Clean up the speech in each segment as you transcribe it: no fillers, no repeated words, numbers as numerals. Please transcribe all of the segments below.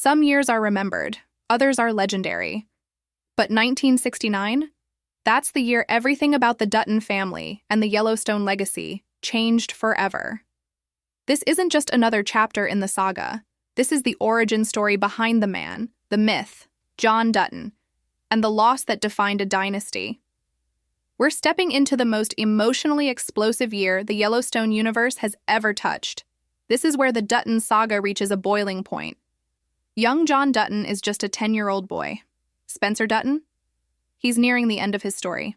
Some years are remembered, others are legendary. But 1969? That's the year everything about the Dutton family and the Yellowstone legacy changed forever. This isn't just another chapter in the saga. This is the origin story behind the man, the myth, John Dutton, and the loss that defined a dynasty. We're stepping into the most emotionally explosive year the Yellowstone universe has ever touched. This is where the Dutton saga reaches a boiling point. Young John Dutton is just a 10-year-old boy. Spencer Dutton? He's nearing the end of his story.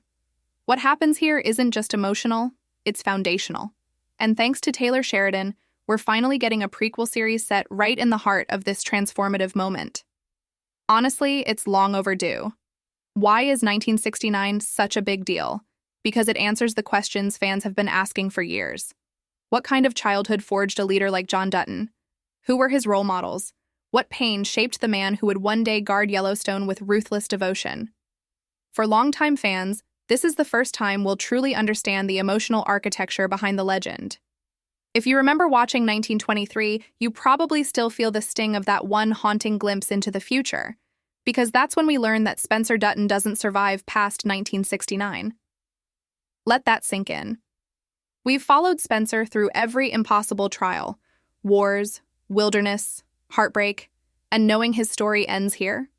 What happens here isn't just emotional, it's foundational. And thanks to Taylor Sheridan, we're finally getting a prequel series set right in the heart of this transformative moment. Honestly, it's long overdue. Why is 1969 such a big deal? Because it answers the questions fans have been asking for years. What kind of childhood forged a leader like John Dutton? Who were his role models? What pain shaped the man who would one day guard Yellowstone with ruthless devotion? For longtime fans, this is the first time we'll truly understand the emotional architecture behind the legend. If you remember watching 1923, you probably still feel the sting of that one haunting glimpse into the future, because that's when we learn that Spencer Dutton doesn't survive past 1969. Let that sink in. We've followed Spencer through every impossible trial, wars, wilderness, heartbreak, and knowing his story ends here,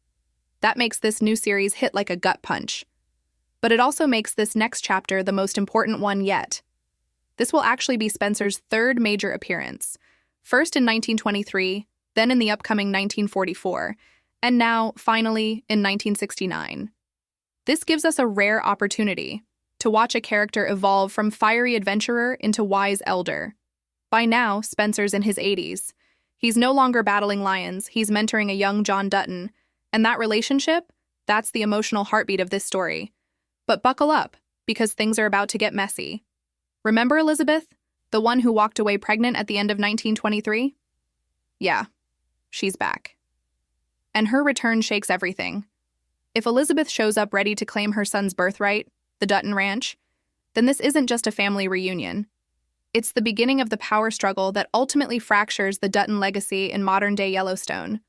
that makes this new series hit like a gut punch. But it also makes this next chapter the most important one yet. This will actually be Spencer's third major appearance, first in 1923, then in the upcoming 1944, and now, finally, in 1969. This gives us a rare opportunity to watch a character evolve from fiery adventurer into wise elder. By now, Spencer's in his 80s. He's no longer battling lions, he's mentoring a young John Dutton, and that relationship, that's the emotional heartbeat of this story. But buckle up, because things are about to get messy. Remember Elizabeth, the one who walked away pregnant at the end of 1923? Yeah, she's back. And her return shakes everything. If Elizabeth shows up ready to claim her son's birthright, the Dutton Ranch, then this isn't just a family reunion. It's the beginning of the power struggle that ultimately fractures the Dutton legacy in modern-day Yellowstone.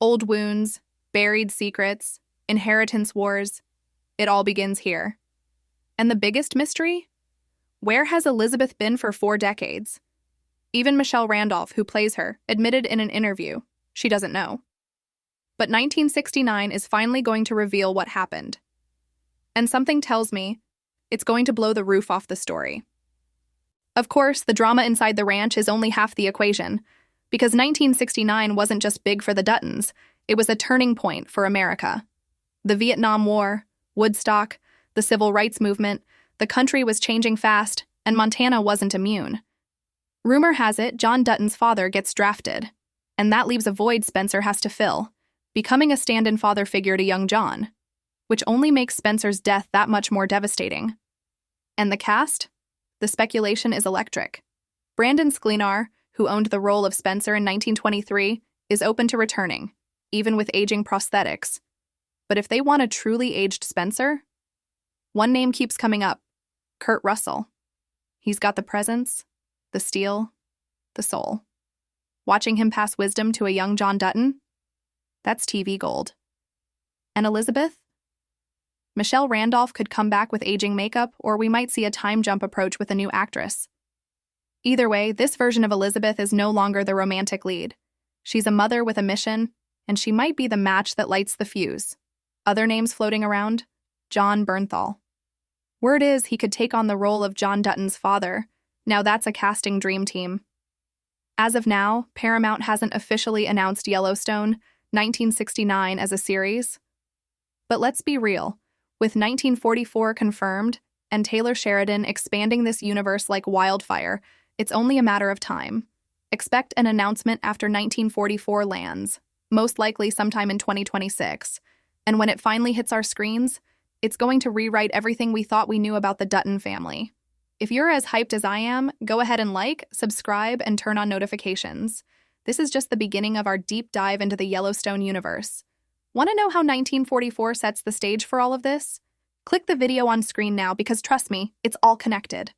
Old wounds, buried secrets, inheritance wars, it all begins here. And the biggest mystery? Where has Elizabeth been for 4 decades? Even Michelle Randolph, who plays her, admitted in an interview she doesn't know. But 1969 is finally going to reveal what happened. And something tells me it's going to blow the roof off the story. Of course, the drama inside the ranch is only half the equation, because 1969 wasn't just big for the Duttons, it was a turning point for America. The Vietnam War, Woodstock, the civil rights movement, the country was changing fast, and Montana wasn't immune. Rumor has it John Dutton's father gets drafted, and that leaves a void Spencer has to fill, becoming a stand-in father figure to young John, which only makes Spencer's death that much more devastating. And the cast? The speculation is electric. Brandon Sklenar, who owned the role of Spencer in 1923, is open to returning, even with aging prosthetics. But if they want a truly aged Spencer, one name keeps coming up: Kurt Russell. He's got the presence, the steel, the soul. Watching him pass wisdom to a young John Dutton? That's TV gold. And Elizabeth? Michelle Randolph could come back with aging makeup, or we might see a time jump approach with a new actress. Either way, this version of Elizabeth is no longer the romantic lead. She's a mother with a mission, and she might be the match that lights the fuse. Other names floating around? Jon Bernthal. Word is he could take on the role of John Dutton's father. Now that's a casting dream team. As of now, Paramount hasn't officially announced Yellowstone 1969 as a series. But let's be real. With 1944 confirmed, and Taylor Sheridan expanding this universe like wildfire, it's only a matter of time. Expect an announcement after 1944 lands, most likely sometime in 2026. And when it finally hits our screens, it's going to rewrite everything we thought we knew about the Dutton family. If you're as hyped as I am, go ahead and like, subscribe, and turn on notifications. This is just the beginning of our deep dive into the Yellowstone universe. Want to know how 1944 sets the stage for all of this? Click the video on screen now because trust me, it's all connected.